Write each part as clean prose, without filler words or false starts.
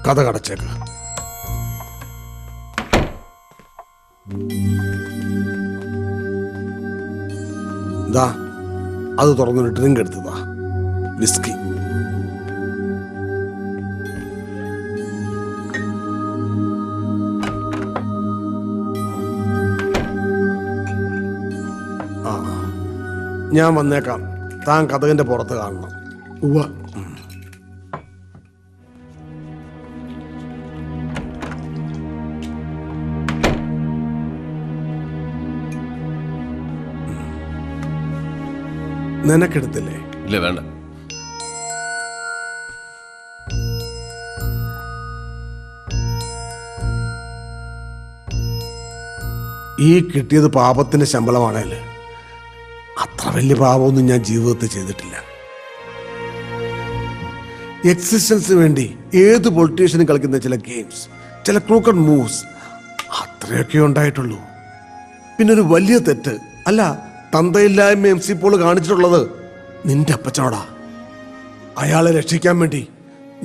കഥ കടച്ചേക്ക്. ദാ അത് തുറന്നൊരു ഡ്രിങ്ക് എടുത്തതാ, വിസ്കി. ഞാൻ വന്നേക്കാം. താൻ കഥകിന്റെ പുറത്ത് കാണണം. ഉവ്വ. നിനക്കെടുത്തില്ലേ? ഇല്ല, വേണ്ട. ഈ കിട്ടിയത് പാപത്തിന്റെ ശമ്പളമാണല്ലേ. അത്ര വലിയ പാപമൊന്നും ഞാൻ ജീവിതത്തിൽ ചെയ്തിട്ടില്ല. എക്സിസ്റ്റൻസിന് വേണ്ടി ഏത് പൊളിറ്റീഷ്യനും കളിക്കുന്ന ചില ഗെയിംസ്, ചില ക്രൂക്കഡ് മൂവ്സ്, അത്രയൊക്കെ ഉണ്ടായിട്ടുള്ളൂ. പിന്നെ ഒരു വലിയ തെറ്റ് അല്ല, തന്തയില്ലായ്മ MC പോൾ കാണിച്ചിട്ടുള്ളത് നിന്റെ അപ്പച്ചനോടാ. അയാളെ രക്ഷിക്കാൻ വേണ്ടി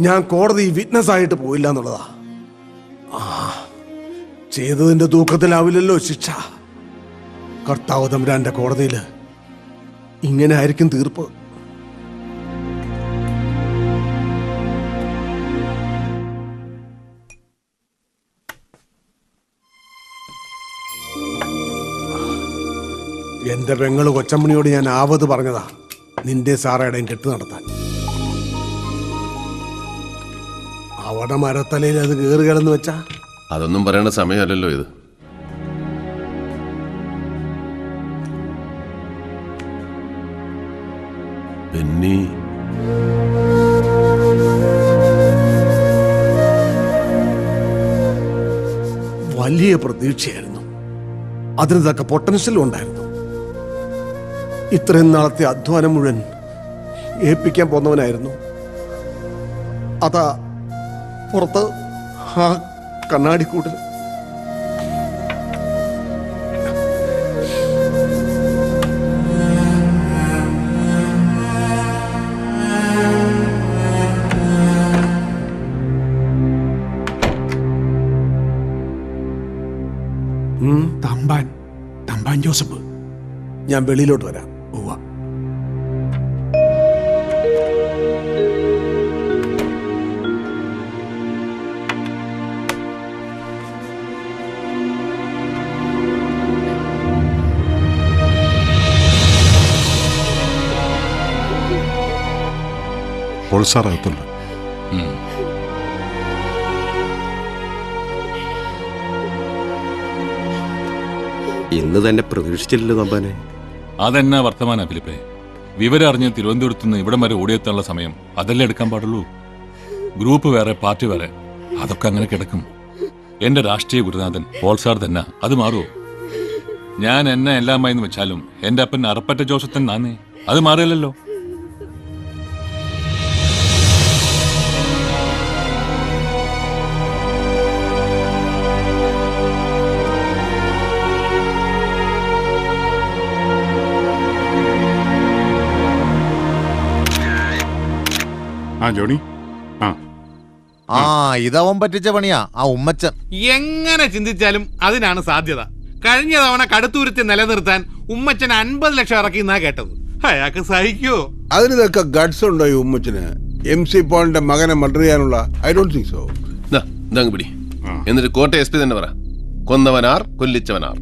ഞാൻ കോടതി വിറ്റ്നസ് ആയിട്ട് പോയില്ല എന്നുള്ളതാ. ചെയ്തതിന്റെ തൂക്കത്തിലാവില്ലല്ലോ ശിക്ഷ. കർത്താവ് തമ്പുരാന്റെ കോടതിയിൽ ഇങ്ങനെ ആയിരിക്കും തീർപ്പ്. എന്റെ പെങ്ങള് കൊച്ചമ്മണിയോട് ഞാൻ ആവത് പറഞ്ഞതാ നിന്റെ സാറയുടെയും കെട്ട് നടത്താൻ. അവിടെ മരത്തലയിൽ അത് കയറി കിടന്ന് വെച്ചാ അതൊന്നും പറയേണ്ട സമയമല്ലല്ലോ ഇത്. ബെന്നി വലിയ പ്രതീക്ഷയായിരുന്നു, അതിന് തക്ക പൊട്ടൻഷ്യലും ഉണ്ടായിരുന്നു. ഇത്രയും നാളത്തെ അധ്വാനം മുഴുവൻ ഏൽപ്പിക്കാൻ പോന്നവനായിരുന്നു. അതാ പുറത്ത് ആ കണ്ണാടിക്കൂട്ടിൽ തമ്പാൻ ജോസഫ്. ഞാൻ വെളിയിലോട്ട് വരാം. ഉവ്വ. സാറകത്തുണ്ട്. ഇന്ന് തന്നെ പ്രതീക്ഷിച്ചില്ലല്ലോ തമ്പാനെ. അതെന്നാ വർത്തമാന ഫിലിപ്പേ? വിവരം അറിഞ്ഞ് തിരുവനന്തപുരത്ത് നിന്ന് ഇവിടം വരെ ഓടിയെത്താനുള്ള സമയം അതല്ലേ എടുക്കാൻ പാടുള്ളൂ. ഗ്രൂപ്പ് വേറെ, പാർട്ടി വേറെ, അതൊക്കെ അങ്ങനെ കിടക്കും. എന്റെ രാഷ്ട്രീയ ഗുരുനാഥൻ പോൾസാർ തന്നെ, അത് മാറുമോ? ഞാൻ എന്നെ എല്ലാമായെന്ന് വെച്ചാലും എന്റെ അപ്പൻ അറപ്പറ്റ ജോസഫൻ നാന്നേ, അത് മാറിയല്ലോ. ജോണി, ഇതവൻ പറ്റിച്ച പണിയാ ആ ഉമ്മച്ചൻ. എങ്ങനെ ചിന്തിച്ചാലും അതിനാണ് സാധ്യത. കഴിഞ്ഞ തവണ കടുത്തുരുത്തി നിലനിർത്താൻ ഉമ്മച്ചൻ 50 ലക്ഷം ഇറക്കി എന്നാ കേട്ടത്. അയാൾക്ക് സഹിക്കോ? അതിനൊക്കെ ഗഡ്സ് ഉണ്ടോ ഈ ഉമ്മച്ചന്? MC പോളിന്റെ മകനെ മർഡർ ചെയ്യാനുള്ള? I don't think so. പിടി. എന്നിട്ട് കോട്ടയം SP തന്നെ പറ, കൊന്നവനാർ കൊല്ലിച്ചവനാർ.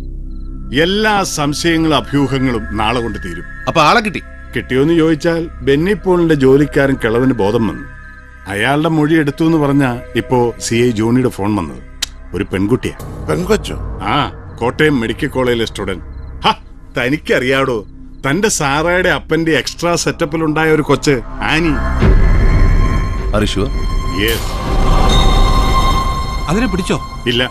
എല്ലാ സംശയങ്ങളും അഭ്യൂഹങ്ങളും നാളെ കൊണ്ട് തീരും. അപ്പൊ ആളെ കിട്ടി? കിട്ടിയോന്ന് ചോദിച്ചാൽ ബെന്നി പോളിന്റെ ജോലിക്കാരൻ കിളവിന് ബോധം വന്നു. അയാളുടെ മൊഴി എടുത്തു എന്ന് പറഞ്ഞാ ഇപ്പോ CI ജോണിയുടെ ഫോൺ വന്നത്. ഒരു പെൺകുട്ടിയാ. പെൺകൊച്ചോ? കോട്ടയം മെഡിക്കൽ കോളേജിലെ സ്റ്റുഡന്റ്. തനിക്കറിയാടോ, തന്റെ സാറയുടെ അപ്പന്റെ എക്സ്ട്രാ സെറ്റപ്പിലുണ്ടായ ഒരു കൊച്ച് ആനി. അതിനെ പിടിച്ചോ? ഇല്ല,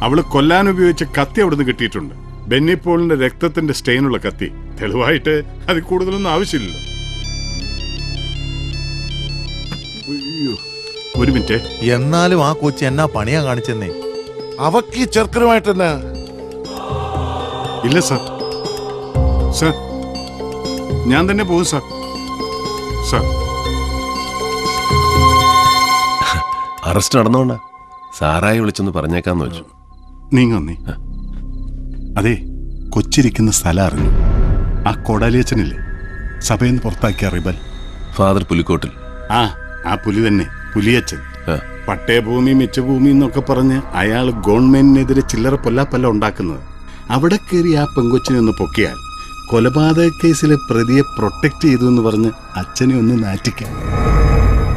അവള് കൊല്ലാൻ ഉപയോഗിച്ച കത്തി അവിടുന്ന് കിട്ടിയിട്ടുണ്ട്. ബെന്നി പോളിന്റെ രക്തത്തിന്റെ സ്റ്റെയിനുള്ള കത്തി. തെളിവായിട്ട് അതിൽ കൂടുതലൊന്നും ആവശ്യമില്ലല്ലോ. ഒരു മിനിറ്റ്. എന്നാലും ആ കൊച്ചി എന്നാ പണിയാ കാണിച്ചെന്നേ. അവക്ക് ഈ ചെറുക്കനുമായിട്ട് തന്നെ? ഇല്ല സാർ, സാർ ഞാൻ തന്നെ പോകും സാർ. സാർ അറസ്റ്റ് നടന്നോണ്ടാ സാറായി വിളിച്ചൊന്ന് പറഞ്ഞേക്കാന്ന് വെച്ചു. നീങ്ങൊന്നേ. അതെ, കൊച്ചിരിക്കുന്ന സ്ഥലം അറിഞ്ഞു. ആ കോടാലിയച്ചനില്ലേ, സഭയിൽ നിന്ന് പുറത്താക്കിയ റിബൽ ഫാദർ പുലിക്കോട്ടിൽ. ആ പുലി തന്നെ, പുലിയച്ചൻ. ആ. പട്ടയഭൂമി മിച്ചഭൂമി എന്നൊക്കെ പറഞ്ഞ് അയാൾ ഗവൺമെന്റിനെതിരെ ചില്ലറ പൊല്ലാപ്പല്ല ഉണ്ടാക്കുന്നത്. അവിടെ കയറി ആ പെങ്കൊച്ചിനെ ഒന്ന് പൊക്കിയാൽ കൊലപാതക കേസിലെ പ്രതിയെ പ്രൊട്ടക്ട് ചെയ്തു എന്ന് പറഞ്ഞ് അച്ഛനെ ഒന്ന് നാറ്റിക്കാം.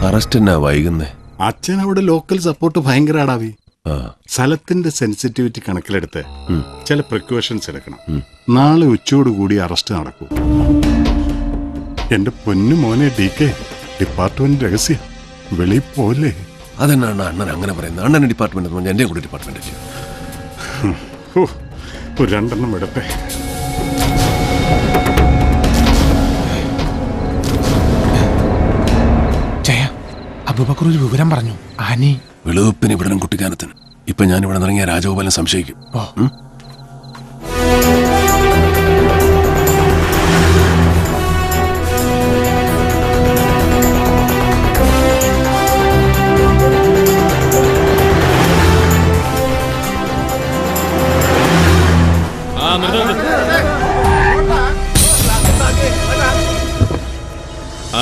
അറസ്റ്റ് എന്നാ വൈകുന്നേ? അച്ഛൻ അവിടെ ലോക്കൽ സപ്പോർട്ട് ഭയങ്കര ആടാവി. ആ. സ്ഥലത്തിന്റെ സെൻസിറ്റിവിറ്റി കണക്കിലെടുത്ത് ചില പ്രിക്കോഷൻസ് എടുക്കണം. നാളെ ഉച്ചയോടുകൂടി അറസ്റ്റ് നടക്കും. എന്റെ പൊന്നു മോനെ DK, ഡിപ്പാർട്ട്മെന്റ് രഹസ്യ വെളി പോലെ. അതെന്നാണ് അണ്ണൻ അങ്ങനെ പറയുന്നത്? അണ്ണൻ ഡിപ്പാർട്ട്മെന്റ് എന്ന് പറഞ്ഞാൽ എന്റെ കൂടെ ഡിപ്പാർട്ട്മെന്റ്. ഒരു 2 എണ്ണം എടുത്തേ. അബൂബക്കർ ഒരു വിവരം പറഞ്ഞു. ആനി വെളുപ്പിന് ഇവിടെ കുട്ടിക്കാനത്തിന്. ഇപ്പൊ ഞാൻ ഇവിടെ ഇറങ്ങിയ രാജഗോപാലൻ സംശയിക്കും.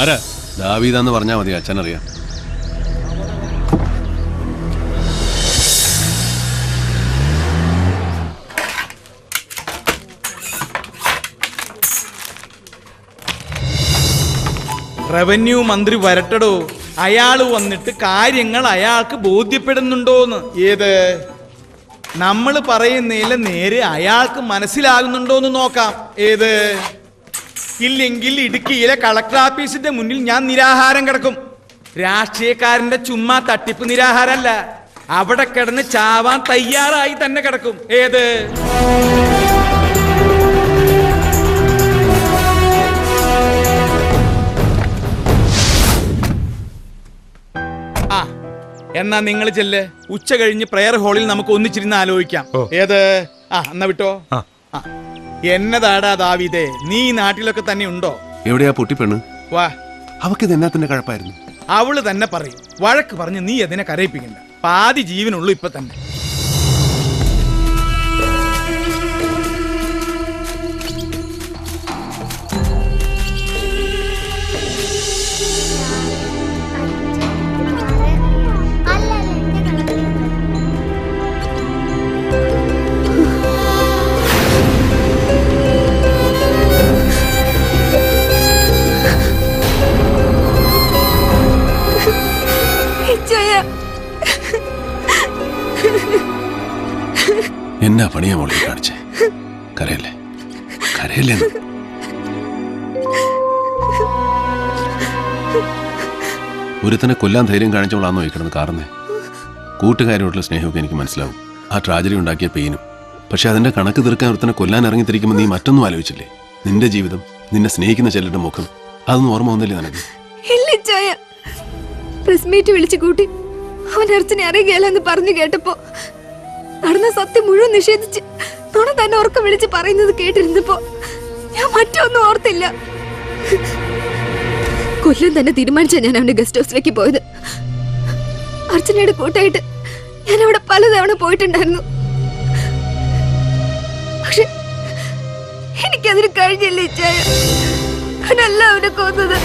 ആരാ? ദാവീദാന്ന് പറഞ്ഞാൽ മതി, അച്ഛനറിയാം. റവന്യൂ മന്ത്രി വരട്ടടോ. അയാള് വന്നിട്ട് കാര്യങ്ങൾ അയാൾക്ക് ബോധ്യപ്പെടുന്നുണ്ടോന്ന്. ഏത് നമ്മൾ പറയുന്നതിൽ നേരെ അയാൾക്ക് മനസ്സിലാകുന്നുണ്ടോന്ന് നോക്കാം. ഏത് ഇല്ലെങ്കിൽ ഇടുക്കിയിലെ കളക്ടർ ഓഫീസിന്റെ മുന്നിൽ ഞാൻ നിരാഹാരം കിടക്കും. രാഷ്ട്രീയക്കാരന്റെ ചുമ്മാ തട്ടിപ്പ് നിരാഹാരമല്ല, അവിടെ കിടന്ന് ചാവാൻ തയ്യാറായി തന്നെ കിടക്കും. ഏത് എന്നാ നിങ്ങൾ ചെല്ല്. ഉച്ച കഴിഞ്ഞ് പ്രെയർ ഹാളിൽ നമുക്ക് ഒന്നിച്ചിരുന്ന് ആലോചിക്കാം. ഏത് എന്നാ വിട്ടോ. എന്നതാടാ ദാവീദേ, നീ ഈ നാട്ടിലൊക്കെ തന്നെ ഉണ്ടോ? എവിടെയാ പൊട്ടിപ്പെണ്ണ്? വാ, അവക്കിത് എന്നാത്തിന്റെ കഴപ്പായിരുന്നു? അവള് തന്നെ പറയും. വഴക്ക് പറഞ്ഞ് നീ അതിനെ കരയിപ്പിക്കണ്ട. പാതി ജീവനുള്ളൂ ഇപ്പൊ തന്നെ. എന്നാ പണിയാ മോളി കാണിച്ചേ? കരയല്ലേ, കരയല്ലേ? ഒരുത്തനെ കൊല്ലാൻ ധൈര്യം കാണിച്ചവളാന്നോ ഈ കിടന്ന് കാറുന്നേ? കൂട്ടുകാരോടുള്ള സ്നേഹമൊക്കെ എനിക്ക് മനസ്സിലാവും, ആ ട്രാജഡി ഉണ്ടാക്കിയ പെയിനും. പക്ഷെ അതിന്റെ കണക്ക് തീർക്കാൻ ഒരുത്തനെ കൊല്ലാൻ ഇറങ്ങിത്തിരിക്കുമ്പോൾ നീ മറ്റൊന്നും ആലോചിച്ചില്ലേ? നിന്റെ ജീവിതം, നിന്നെ സ്നേഹിക്കുന്ന ചിലരുടെ മുഖം, അതൊന്നും ഓർമ്മ വന്നില്ലേ നിനക്ക്? പ്രസ് മീറ്റ് വിളിച്ചു കൂട്ടി അവൻ അർച്ചനെ അറിയുകയല്ലെന്ന് പറഞ്ഞു കേട്ടപ്പോ നടന്ന സത്യം മുഴുവൻ നിഷേധിച്ച് നുണ തന്നെ ഉറക്കം വിളിച്ച് പറയുന്നത് കേട്ടിരുന്നപ്പോ ഞാൻ മറ്റൊന്നും ഓർത്തില്ല. കൊല്ലം തന്നെ തീരുമാനിച്ച ഞാൻ അവന്റെ ഗസ്റ്റ് ഹൗസിലേക്ക് പോയത്. അർച്ചനയുടെ കൂട്ടായിട്ട് ഞാൻ അവിടെ പലതവണ പോയിട്ടുണ്ടായിരുന്നു. പക്ഷെ എനിക്കതിന് കഴിഞ്ഞില്ല. ഇച്ചായ അവനല്ല അവനെ കൊന്നത്.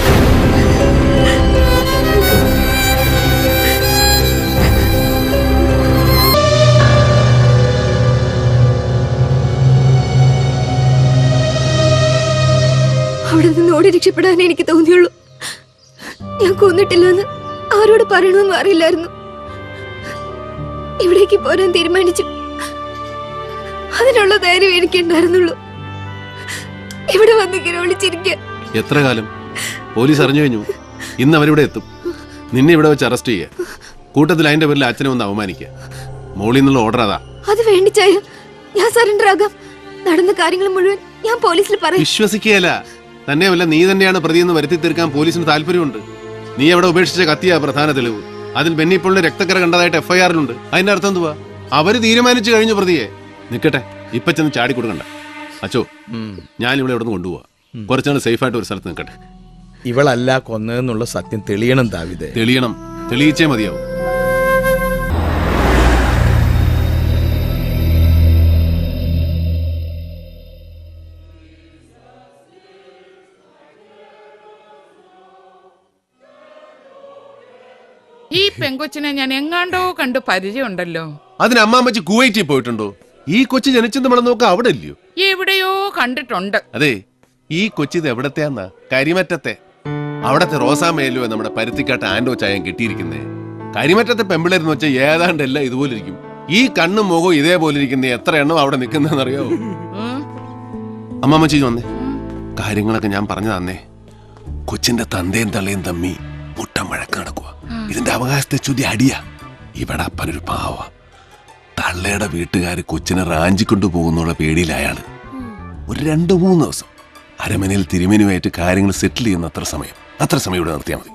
അവിടെ നിന്ന് ഓടി രക്ഷപ്പെടാൻ എനിക്ക് തോന്നിയുള്ളൂ. ഞാൻ കൊന്നിട്ടില്ലെന്ന് ആരോട് പറയണമെന്നും അറിയില്ലായിരുന്നു. ഇവിടേക്ക് പോരാൻ തീരുമാനിച്ചു. അതിനുള്ള ധൈര്യം എനിക്കുണ്ടായിരുന്നുള്ളൂ. ഇവിടെ വന്നിങ്ങനെ വിളിച്ചിരിക്കുക. എത്ര കാലം? പോലീസ് അറിഞ്ഞു കഴിഞ്ഞു. ഇന്ന് അവരിവിടെ എത്തും. നിന്നെ ഇവിടെ വെച്ച് അറസ്റ്റ് ചെയ്യുക, കൂട്ടത്തിൽ അതിന്റെ പേരിൽ അച്ഛനെ ഒന്ന് അവമാനിക്കുക. മോളിൽ നിന്നുള്ള ഓർഡർ അതാ. അത് വേണ്ടിച്ചായ ഞാൻ സറണ്ടർ ആകാം. നടന്ന കാര്യങ്ങൾ മുഴുവൻ ഞാൻ പോലീസിൽ പറയും. വിശ്വസിക്കുകയല്ല. തന്നെയല്ല, നീ തന്നെയാണ് പ്രതിയെന്ന് വരുത്തി തീർക്കാൻ പോലീസിന് താല്പര്യമുണ്ട്. നീ അവിടെ ഉപേക്ഷിച്ച കത്തിയാ പ്രധാന തെളിവ്. അതിൽ ബെന്നിപ്പോളിന്റെ രക്തക്കര കണ്ടതായിട്ട് FIR-ലുണ്ട്. അതിന്റെ അർത്ഥം എന്തുവാ? അവര് തീരുമാനിച്ചു കഴിഞ്ഞു പ്രതിയെ. നിക്കട്ടെ, ഇപ്പൊ ചെന്ന് ചാടി കൊടുക്കണ്ട. അച്ചോ, ഞാൻ ഇവിടെ ഇവിടെ നിന്ന് കൊണ്ടുപോവാ. കുറച്ചാണ് സേഫായിട്ട് ഒരു സ്ഥലത്ത് നിൽക്കട്ടെ. ഇവളല്ല കൊന്നതെന്നുള്ള സത്യം തെളിയണം ദാവീദേ. തെളിയണം, തെളിയിച്ചേ മതിയാവും. പെങ്കൊച്ചിനെ ഞാൻ എങ്ങാണ്ടോ കണ്ട് പരിചയമുണ്ടല്ലോ. അതിന് അമ്മാമ്മച്ചി കുവൈറ്റിൽ പോയിട്ടുണ്ടോ? ഈ കൊച്ചു ജനിച്ചെന്ന് നമ്മൾ നോക്ക അവിടെ ഇല്ലയോ? എവിടെയോ കണ്ടിട്ടുണ്ട്. അതെ, ഈ കൊച്ചിത് എവിടത്തെയാന്നാ? കരിമറ്റത്തെ. അവിടത്തെ റോസാമേലോ നമ്മുടെ പരുത്തിക്കാട്ട് ആൻഡോ ചായം കിട്ടിയിരിക്കുന്നേ. കരിമറ്റത്തെ പെമ്പിളരെന്ന് വെച്ചാൽ ഏതാണ്ട് എല്ലാം ഇതുപോലെ ഇരിക്കും. ഈ കണ്ണും മുഖവും ഇതേപോലെ ഇരിക്കുന്ന എത്ര എണ്ണം അവിടെ നിൽക്കുന്നറിയാവോ? അമ്മാമ്മച്ചി വന്നേ, കാര്യങ്ങളൊക്കെ ഞാൻ പറഞ്ഞു തന്നേ. കൊച്ചിന്റെ തന്തയും തള്ളയും തമ്മി മുട്ടം വഴക്ക് നടക്കുക. ഇതിന്റെ അവകാശത്തെ ചുതി അടിയ. ഇവിടെ അപ്പനൊരു പാവ. തള്ളയുടെ വീട്ടുകാര് കൊച്ചിനെ റാഞ്ചിക്കൊണ്ടു പോകുന്നുള്ള പേടിയിൽ അയാള് ഒരു 2-3 ദിവസം അരമനയിൽ തിരുമേനുമായിട്ട് കാര്യങ്ങൾ സെറ്റിൽ ചെയ്യുന്ന അത്ര സമയം ഇവിടെ നിർത്തിയാൽ മതി.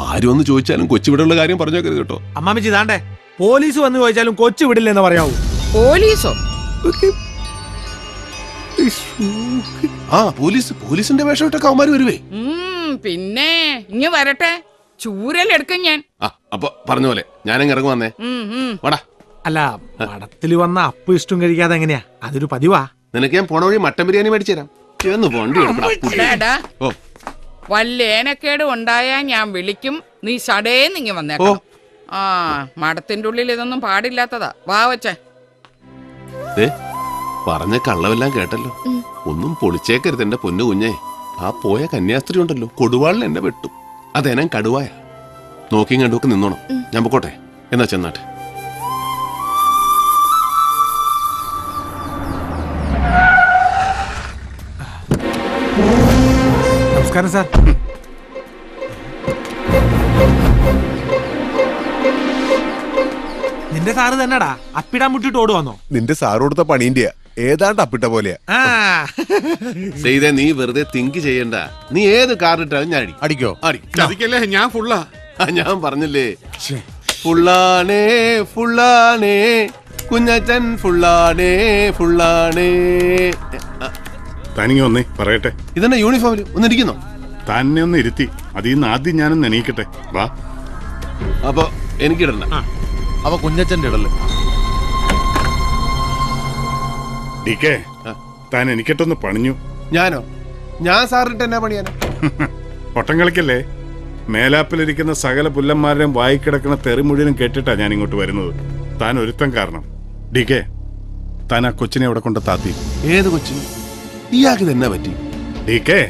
ആരും ഒന്ന് ചോദിച്ചാലും കൊച്ചിവിടെയുള്ള കാര്യം പറഞ്ഞേക്കരുത് കേട്ടോ. അമ്മാമ്മച്ചി താണ്ടേ, പോലീസ് വന്ന് ചോദിച്ചാലും കൊച്ചു വിടില്ലെന്ന് പറയാവൂ. പോലീസോ? പോലീസിന്റെ വേഷം ഇട്ടൊക്കെ അവന്മാര് വരുവേ. പിന്നെ ഇങ്ങ് വരട്ടെ, ചൂരലെടുക്കും ഞാൻ. അപ്പൊ പറഞ്ഞ പോലെ ഞാനങ്ങ് ഇറങ്ങി വന്നേ. വാടാ. അല്ല, മഠത്തിൽ വന്ന അപ്പ് ഇഷ്ടം കഴിക്കാതെ എങ്ങനെയാ? അതൊരു പതിവാ. നിനക്ക് ഞാൻ പോണ വഴി മട്ടൻ ബിരിയാണി മേടിച്ചു തരാം. വല്ല ഏനക്കേട് ഉണ്ടായാ ഞാൻ വിളിക്കും. നീ സടേന്നിങ്ങി വന്നേക്കോ. ആ, മഠത്തിന്റെ ഉള്ളിൽ ഇതൊന്നും പാടില്ലാത്തതാ. വാ വച്ചേ. പറഞ്ഞ കള്ളവെല്ലാം കേട്ടല്ലോ. ഒന്നും പൊളിച്ചേക്കരുത് എന്റെ പൊന്നു കുഞ്ഞേ. ആ പോയ കന്യാസ്ത്രീ ഉണ്ടല്ലോ, കൊടുവാളിൽ എന്നെ വെട്ടും. അതെനം കടുവായ. നോക്കിയും കണ്ടുമൊക്കെ നിന്നോണം. ഞാൻ പൊക്കോട്ടെ എന്നാ ചെന്നാട്ടെ. നമസ്കാരം സാർ. നിന്റെ സാറ് തന്നെടാ അപ്പിടാൻ മുട്ടിട്ട് ഓടുവാന്നോ? നിന്റെ സാറ് കൊടുത്ത പണീന്റെ ഏതാണ്ട് അപ്പിട്ട പോലെയാ. ചെയ്തേ, നീ വെറുതെ തിങ്ക് ചെയ്യണ്ട. നീ ഏത് കാറിട്ടാലും ഞാൻ അടിക്കോ? ചതിക്കല്ലേ, ഞാൻ ഫുള്ളാ. ഞാൻ പറഞ്ഞില്ലേ, ഫുള്ളാണേ ഫുള്ളാണേ കുഞ്ഞച്ചൻ ഫുള്ളാണേ ഫുള്ളാണേ. തനിങ്ങി വന്നേ പറയട്ടെ. ഇതെന്നെ യൂണിഫോമിൽ ഒന്നിരിക്കുന്നോ? തന്നെ ഒന്ന് ഇരുത്തി. അതിന്ന് ആദ്യം ഞാനൊന്ന് എണീക്കട്ടെ. വാ. അപ്പൊ എനിക്കിടണ്ട. അവ കുഞ്ഞച്ചന്റെ ഇടല്. ഡിക്കേ, താൻ എനിക്കിട്ടൊന്ന് പണിഞ്ഞു. ഞാനോ? ഞാൻ സാറിട്ട് എന്നാ പണിയാനോ? പൊട്ടം കളിക്കല്ലേ. മേലാപ്പിലിരിക്കുന്ന സകല പുല്ലന്മാരുടെയും വായിക്കിടക്കുന്ന തെറി മുഴുവനും കേട്ടിട്ടാ ഞാൻ ഇങ്ങോട്ട് വരുന്നത്. താൻ ഒരുത്തം കാരണം. ഡിക്കേ, താൻ ആ കൊച്ചിനെ അവിടെ കൊണ്ട് താത്തി. ഏത് കൊച്ചിന്? ഇയാൾക്ക് തന്നെ പറ്റി? ഡിക്കേ,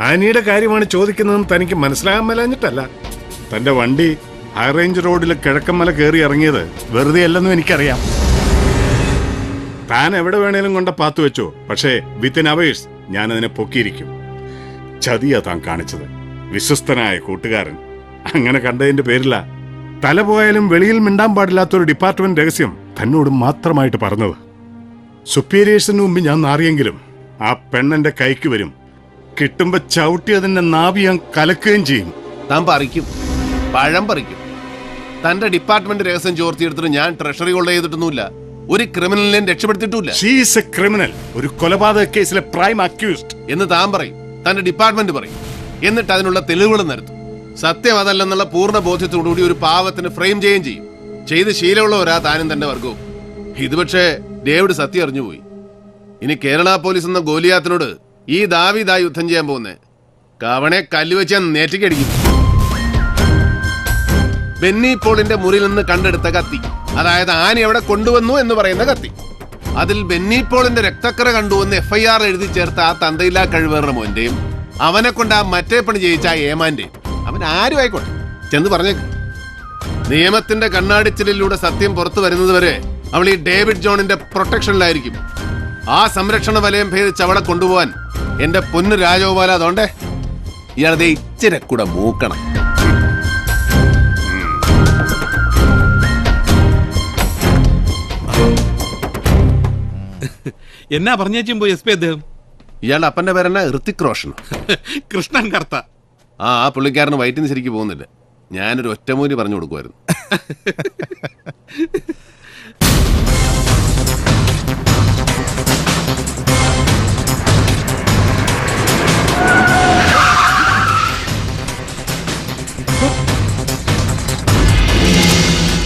ആനിയുടെ കാര്യമാണ് ചോദിക്കുന്നതെന്ന് തനിക്ക് മനസ്സിലാകാൻ മേലാഞ്ഞിട്ടല്ല. തന്റെ വണ്ടി ഹൈ റേഞ്ച് റോഡിൽ കിഴക്കമ്മല കയറി ഇറങ്ങിയത് വെറുതെ അല്ലെന്നും എനിക്കറിയാം. താൻ എവിടെ വേണേലും കൊണ്ട് പാത്തു വെച്ചോ, പക്ഷേ വിത്തിൻ അവേഴ്സ് ഞാൻ അതിനെ പൊക്കിയിരിക്കും. ചതിയാ താൻ കാണിച്ചത്. വിശ്വസ്തനായ കൂട്ടുകാരൻ അങ്ങനെ കണ്ടതിന്റെ പേരില തല പോയാലും വെളിയിൽ മിണ്ടാൻ പാടില്ലാത്തൊരു ഡിപ്പാർട്ട്മെന്റ് രഹസ്യം തന്നോട് മാത്രമായിട്ട് പറഞ്ഞത്. സുപ്പീരിയേഴ്സിന് മുമ്പ് ഞാൻ നാറിയെങ്കിലും ആ പെണ്ണെന്റെ കൈക്ക് വരും. കിട്ടുമ്പോ ചവിട്ടി അതിന്റെ നാവി ഞാൻ കലക്കുകയും ചെയ്യും. താൻ പറിക്കും, പഴം പറിക്കും. തന്റെ ഡിപ്പാർട്ട്മെന്റ് രഹസ്യം ചോർത്തിയെടുത്തിട്ട് ഞാൻ ട്രഷറി ഹോൾഡ് ചെയ്തിട്ടൊന്നുമില്ല. ഒരു ക്രിമിനലിനെ രക്ഷപ്പെടുത്തിയിട്ടില്ല. ഷീ ഈസ് എ ക്രിമിനൽ, ഒരു കൊലപാതക കേസിലെ പ്രൈം അക്യൂസ്ഡ് എന്ന് താൻ പറയും, തന്റെ ഡിപ്പാർട്ട്മെന്റ് പറയും. എന്നിട്ട് അതിനുള്ള തെളിവുകൾ നിരത്തും. സത്യം അതല്ലെന്നുള്ള പൂർണ്ണ ബോധ്യത്തോടുകൂടി ഒരു പാവത്തിന് ഫ്രെയിം ചെയ്യുകയും ചെയ്യും. ചെയ്ത് ശീലമുള്ളവരാ താനും തന്റെ വർഗവും. ഇത് പക്ഷേ ഡേവിഡ് സത്യം അറിഞ്ഞുപോയി. ഇനി കേരള പോലീസ് എന്ന ഗോലിയാത്തിനോട് ഈ ദാവീദാ യുദ്ധം ചെയ്യാൻ പോകുന്നേ. കവണെ കല്ലുവെച്ച് ഞാൻ നേറ്റിക്കടിക്കും. ബെന്നി പോളിന്റെ മുറിയിൽ നിന്ന് കണ്ടെടുത്ത കത്തി, അതായത് ആന എവിടെ കൊണ്ടുവന്നു എന്ന് പറയുന്ന കത്തി, അതിൽ ബെന്നി പോളിന്റെ രക്തക്കറ കണ്ടുവന്ന് FIR എഴുതി ചേർത്ത ആ തന്തയില്ലാ കഴിവേറുടെ മോന്റെയും അവനെ കൊണ്ട് ആ മറ്റേ പണി ജയിച്ച ആ ഏമാന്റെയും, അവൻ ആരും ആയിക്കോട്ടെ, ചെന്ന് പറഞ്ഞേക്ക്. നിയമത്തിന്റെ കണ്ണാടിച്ചിലൂടെ സത്യം പുറത്തു വരുന്നത് വരെ അവൾ ഈ ഡേവിഡ് ജോണിന്റെ പ്രൊട്ടക്ഷനിലായിരിക്കും. ആ സംരക്ഷണ വലയം ഭേദിച്ച് അവളെ കൊണ്ടുപോവാൻ എന്റെ പൊന്നു രാജഗോപാല, അതുകൊണ്ടേ ഇയാളതെ ഇച്ചിരി കൂടെ മൂക്കണം. എന്നാ പറഞ്ഞേച്ചും പോയി SP അദ്ദേഹം? ഇയാളുടെ അപ്പന്റെ പേരെന്നാ? ഋത്തിക് റോഷൻ. കൃഷ്ണൻ കർത്ത. ആ പുള്ളിക്കാരന് വയറ്റിന് ശരിക്ക് പോകുന്നില്ല. ഞാനൊരു ഒറ്റമൂലി പറഞ്ഞു കൊടുക്കുമായിരുന്നു.